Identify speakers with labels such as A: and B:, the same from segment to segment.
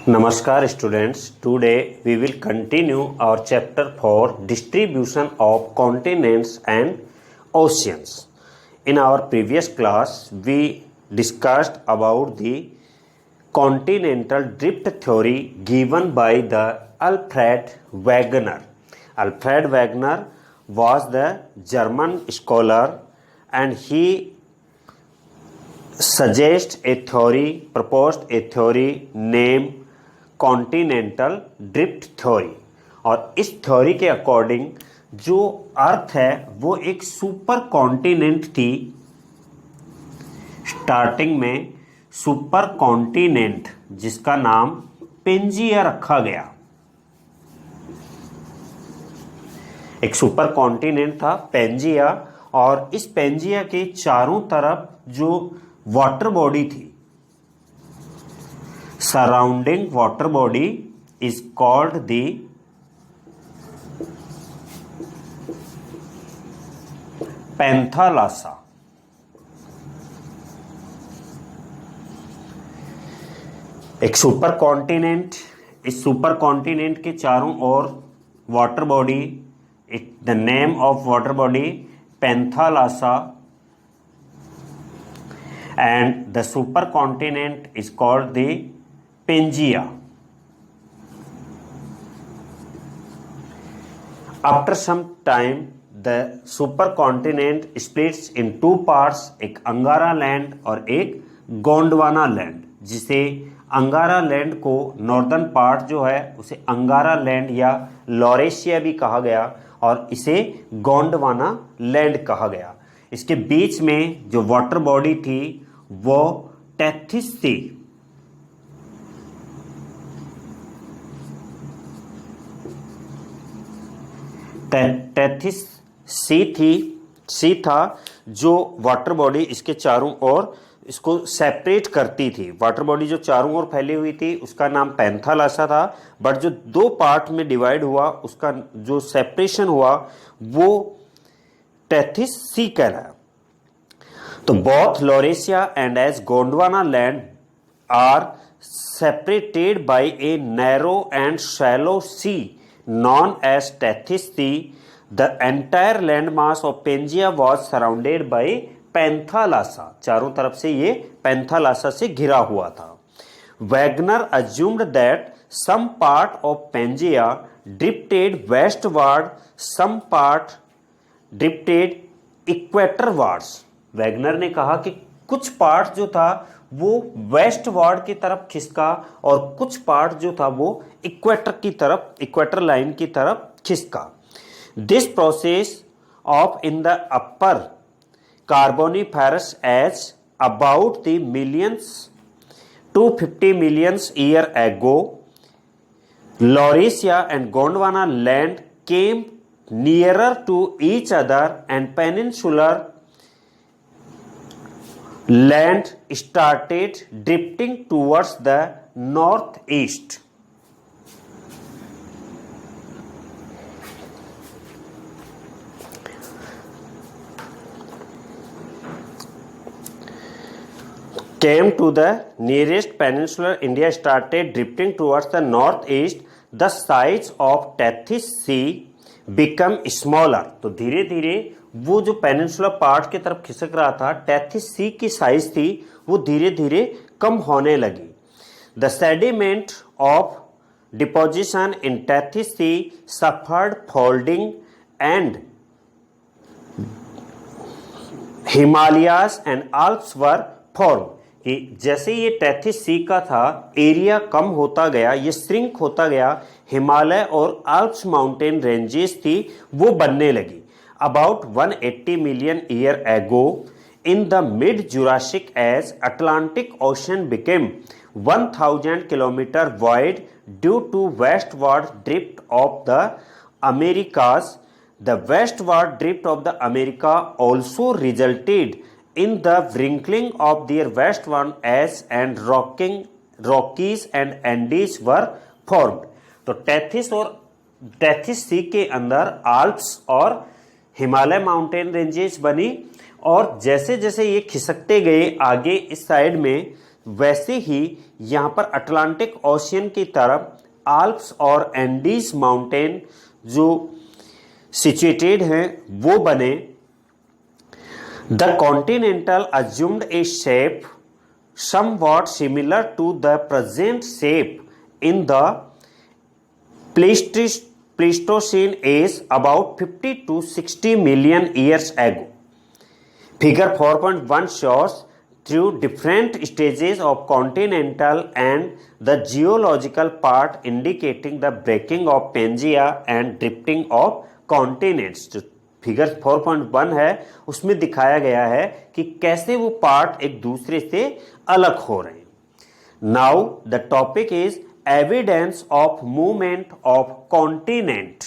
A: Namaskar students, today we will continue our chapter for distribution of continents and oceans. In our previous class we discussed about the continental drift theory given by the Alfred Wegener. Alfred Wegener was the German scholar and he proposed a theory named continental drift theory. और इस theory के according जो अर्थ है वो एक super continent थी। Starting में super continent जिसका नाम पेंजिया रखा गया, एक सुपर कॉन्टिनेंट था पेंजिया। और इस पेंजिया के चारों तरफ जो वाटर बॉडी थी, surrounding water body is called the Panthalassa. एक सुपर कॉन्टिनेंट, इस सुपर कॉन्टिनेंट के चारों ओर water body, the name of water body Panthalassa, and the supercontinent is called the Pangaea. After some time the supercontinent splits in two parts, एक अंगारा land और एक Gondwana land, जिसे अंगारा लैंड को नॉर्दर्न पार्ट जो है उसे अंगारा लैंड या लॉरेशिया भी कहा गया और इसे गोंडवाना लैंड कहा गया। इसके बीच में जो वाटर बॉडी थी वो टेथिस थी। टेथिस सी था जो वाटर बॉडी इसके चारों ओर इसको सेपरेट करती थी। वाटर बॉडी जो चारों ओर फैली हुई थी उसका नाम पैंथालासा था, बट जो दो पार्ट में डिवाइड हुआ उसका जो सेपरेशन हुआ वो टेथिस सी कहलाया। तो both Laurasia and as Gondwana land are separated by a narrow and shallow sea known as Tethys Sea. The entire landmass of Pangaea was surrounded by Panthalassa. चारों तरफ से ये पैंथालासा से घिरा हुआ था। Wegener assumed that some part of Pangaea drifted westward, some part drifted equatorwards. Wagner ने कहा कि कुछ पार्ट जो था वो वेस्टवार्ड की तरफ खिसका और कुछ पार्ट जो था वो इक्वेटर की तरफ, इक्वेटर लाइन की तरफ खिसका। This process of in the upper Carboniferous age about the millions 250 millions year ago, Laurasia and Gondwana land came nearer to each other and peninsular land started drifting towards the northeast. Came to the nearest peninsular India, started drifting towards the northeast. The size of Tethys Sea become smaller. तो धीरे धीरे वो जो peninsular part की तरफ खिसक रहा था, टेथिस सी की साइज थी, वो धीरे धीरे कम होने लगी। The sediment of deposition in Tethys sea suffered folding and Himalayas and Alps were form. जैसे ये टेथिस सी का था, एरिया कम होता गया, ये श्रिंक होता गया, हिमालय और आल्प्स माउंटेन रेंजेस थी वो बनने लगी। About 180 million year ago, in the mid-Jurassic age, Atlantic Ocean became 1,000 kilometer wide due to westward drift of the Americas. The westward drift of the America also resulted in the wrinkling of their westward edge and Rockies and Andes were formed. तो Tethys sea के अंदर Alps और Himalaya mountain ranges बनी और जैसे जैसे ये खिसकते गए आगे इस साइड में वैसे ही यहाँ पर अटलांटिक ओशियन की तरफ आल्प्स और एंडीज माउंटेन जो सिचुएटेड हैं वो बने। The continental assumed A shape somewhat similar to the present shape in the Pleistocene age about 50 to 60 million years ago. Figure 4.1 shows through different stages of continental and the geological part indicating the breaking of Pangea and drifting of continents. Figure 4.1 है उसमें दिखाया गया है कि कैसे वो part एक दूसरे से अलग हो रहे हैं। Now the topic is evidence of movement of continent.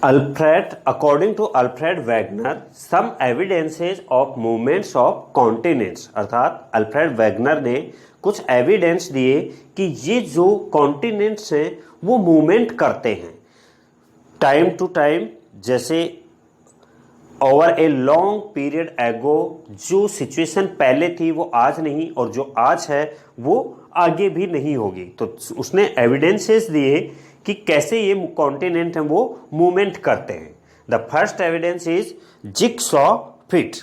A: According to Alfred Wegener, some evidences of movements of continents, अर्थात अल्फ्रेड वैगनर ने कुछ एविडेंस दिए कि ये जो कॉन्टिनेंट्स हैं वो मूवमेंट करते हैं टाइम टू टाइम, जैसे ओवर ए लॉन्ग पीरियड एगो। जो सिचुएशन पहले थी वो आज नहीं, और जो आज है वो आगे भी नहीं होगी। तो उसने एविडेंसेस दिए कि कैसे ये कॉन्टिनेंट हैं वो मूवमेंट करते हैं। The first evidence is jigsaw fit.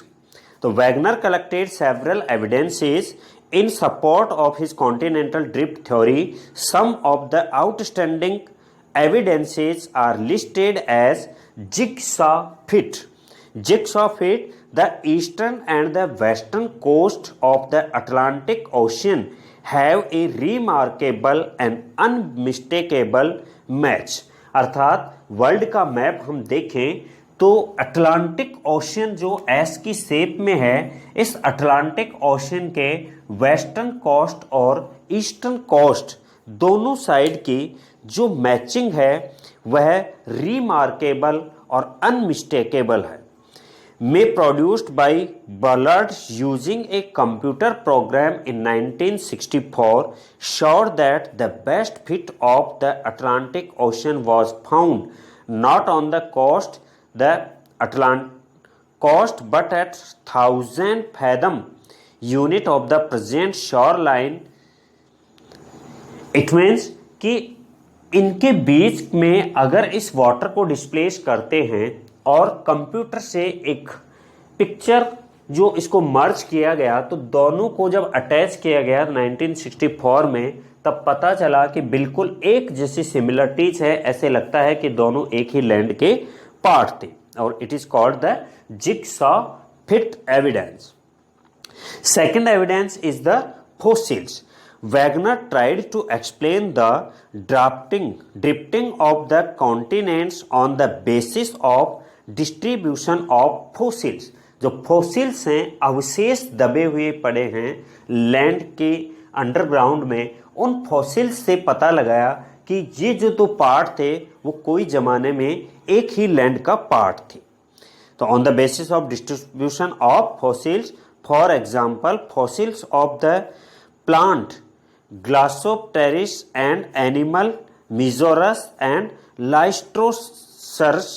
A: तो Wegener collected several evidences in support of his continental drift theory. Some of the outstanding evidences are listed as jigsaw fit. Jigsaw fit, the eastern and the western coast of the Atlantic Ocean have a remarkable and unmistakable match. अर्थात world का map हम देखें तो Atlantic Ocean जो S की shape में है, इस अटलांटिक ओशियन के वेस्टर्न कोस्ट और ईस्टर्न कोस्ट दोनों साइड की जो मैचिंग है वह रिमार्केबल और अनमिस्टेकेबल है। Map produced by Bullard using a computer program in 1964 showed that the best fit of the Atlantic Ocean was found not on the coast but at 1,000 fathom unit of the present shoreline. It means कि इनके बीच में अगर इस water को displace करते हैं और computer से एक पिक्चर जो इसको मर्ज किया गया, तो दोनों को जब अटैच किया गया 1964 में, तब पता चला कि बिल्कुल एक जैसी सिमिलरिटीज है। ऐसे लगता है कि दोनों एक ही लैंड के पार्ट थे, और it is called the jigsaw fit evidence. Second evidence is the fossils. Wegener tried to explain the drifting of the continents on the basis of distribution of fossils. जो fossils हैं, अवशेष दबे हुए पड़े हैं लैंड के अंडरग्राउंड में, उन fossils से पता लगाया कि ये जो दो पार्ट थे वो कोई जमाने में एक ही लैंड का पार्ट थे। तो on the basis of distribution of fossils, for example, fossils of the plant Glossopteris and animal Mesosaurus and Lystrosaurus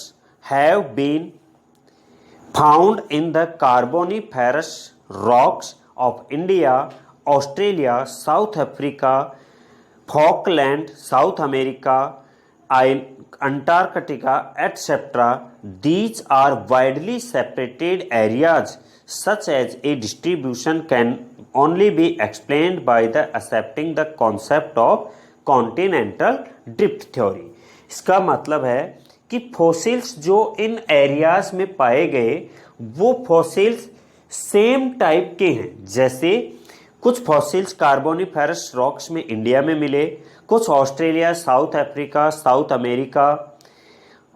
A: have been found in the Carboniferous rocks of India, Australia, South Africa, Falkland, South America, Antarctica, etc. These are widely separated areas such as a distribution can only be explained by the accepting the concept of continental drift theory. इसका मतलब है कि fossils जो इन areas में पाए गए वो fossils same type के हैं। जैसे कुछ फॉसिल्स कार्बोनिफेरस रॉक्स में इंडिया में मिले, कुछ Australia, south Africa, south America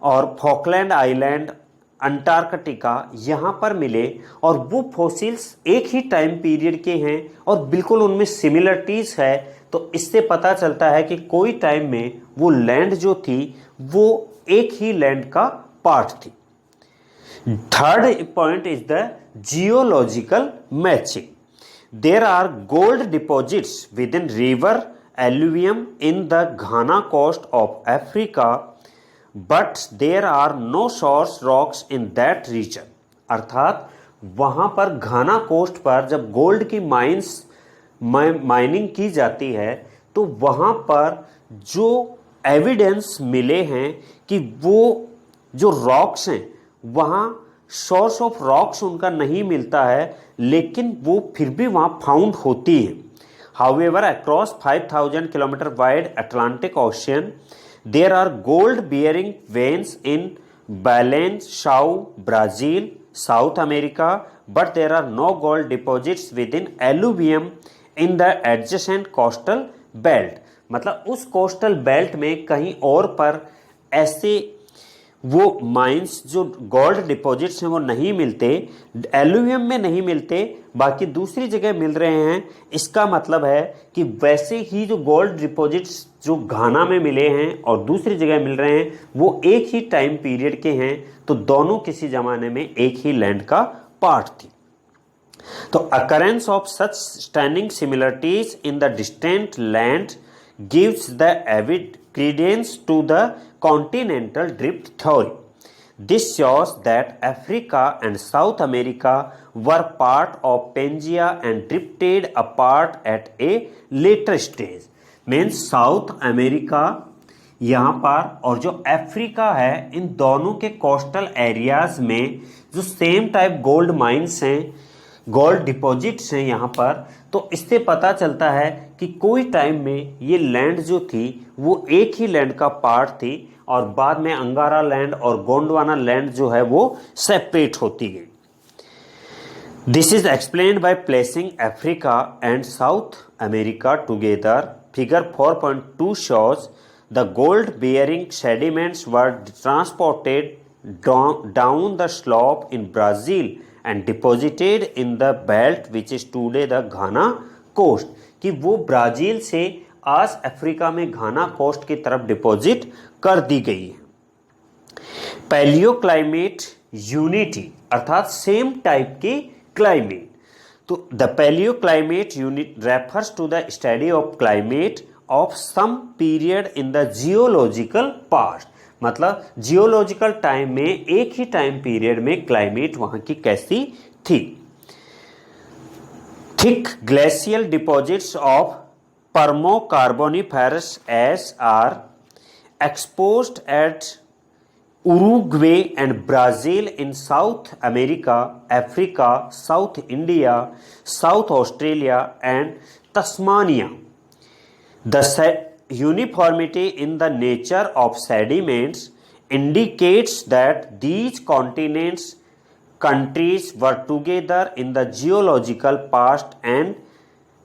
A: और फॉकलैंड आइलैंड, अंटार्कटिका यहाँ पर मिले, और वो फॉसिल्स एक ही टाइम पीरियड के हैं और बिल्कुल उनमें सिमिलरिटीज है। तो इससे पता चलता है कि कोई टाइम में वो लैंड जो थी वो एक ही लैंड का पार्ट थी। Third point is the geological matching. There are gold deposits within river alluvium in the Ghana coast of Africa, but there are no source rocks in that region. अर्थात वहां पर घाना coast पर जब gold की mining की जाती है तो वहां पर जो एविडेंस मिले हैं कि वो जो रॉक्स हैं वहां सोर्स ऑफ रॉक्स उनका नहीं मिलता है, लेकिन वो फिर भी वहां फाउंड होती है। However across 5000 kilometre wide Atlantic Ocean there are gold bearing veins in बैलेंसाउ, Brazil, South America, but there are no gold deposits within alluvium in the adjacent coastal belt। मतलब उस कोस्टल बेल्ट में कहीं और पर ऐसे वो माइंस जो गोल्ड डिपॉजिट्स हैं वो नहीं मिलते, एल्यूवियम में नहीं मिलते, बाकी दूसरी जगह मिल रहे हैं। इसका मतलब है कि वैसे ही जो गोल्ड डिपॉजिट्स जो घाना में मिले हैं और दूसरी जगह मिल रहे हैं वो एक ही टाइम पीरियड के हैं, तो दोनों किसी जमाने में एक ही लैंड का पार्ट थी। तो occurrence of such standing similarities in the distant land gives the Avid credence to the continental drift theory. This shows that Africa and South America were part of Pangaea and drifted apart at a later stage. Means South America यहाँ पर और जो Africa है इन दोनों के coastal areas में जो same type gold mines हैं, गोल्ड डिपॉजिट्स हैं यहाँ पर, तो इससे पता चलता है कि कोई टाइम में ये लैंड जो थी वो एक ही लैंड का पार्ट थी और बाद में अंगारा लैंड और गोंडवाना लैंड जो है वो सेपरेट होती गई। This is explained by placing Africa and south America together. Figure 4.2 shows the gold bearing sediments were transported down the slope in Brazil and deposited in the belt which is today the Ghana coast। कि वो Brazil से आज Africa में घाना coast की तरफ deposit कर दी गई है। पैलियो क्लाइमेट यूनिटी अर्थात सेम टाइप की क्लाइमेट। तो the palaeo climate unit refers to the study of climate of some period in the geological past. मतलब जियोलॉजिकल टाइम में एक ही टाइम पीरियड में क्लाइमेट वहां की कैसी थी। Thick glacial deposits of Permo-Carboniferous age are exposed at Uruguay and Brazil in South America, Africa, South India, South Australia and Tasmania. The uniformity in the nature of sediments indicates that these continents countries were together in the geological past and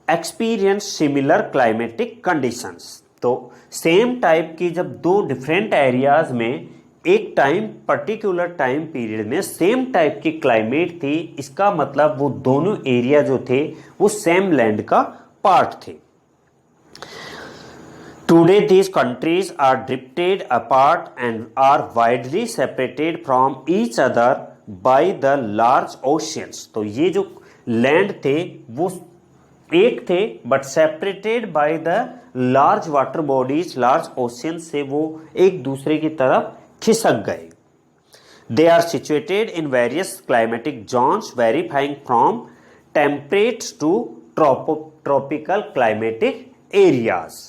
A: experienced similar climatic conditions। तो same type की जब दो different areas में एक time particular time period में same type की climate थी, इसका मतलब वो दोनों एरिया जो थे वो सेम लैंड का पार्ट थे। Today these countries are drifted apart and are widely separated from each other by the large oceans। तो ये जो लैंड थे वो एक थे but separated by the large water bodies, large ocean से वो एक दूसरे की तरफ खिसक गए। They are situated in various climatic zones varying from temperate to tropical climatic areas।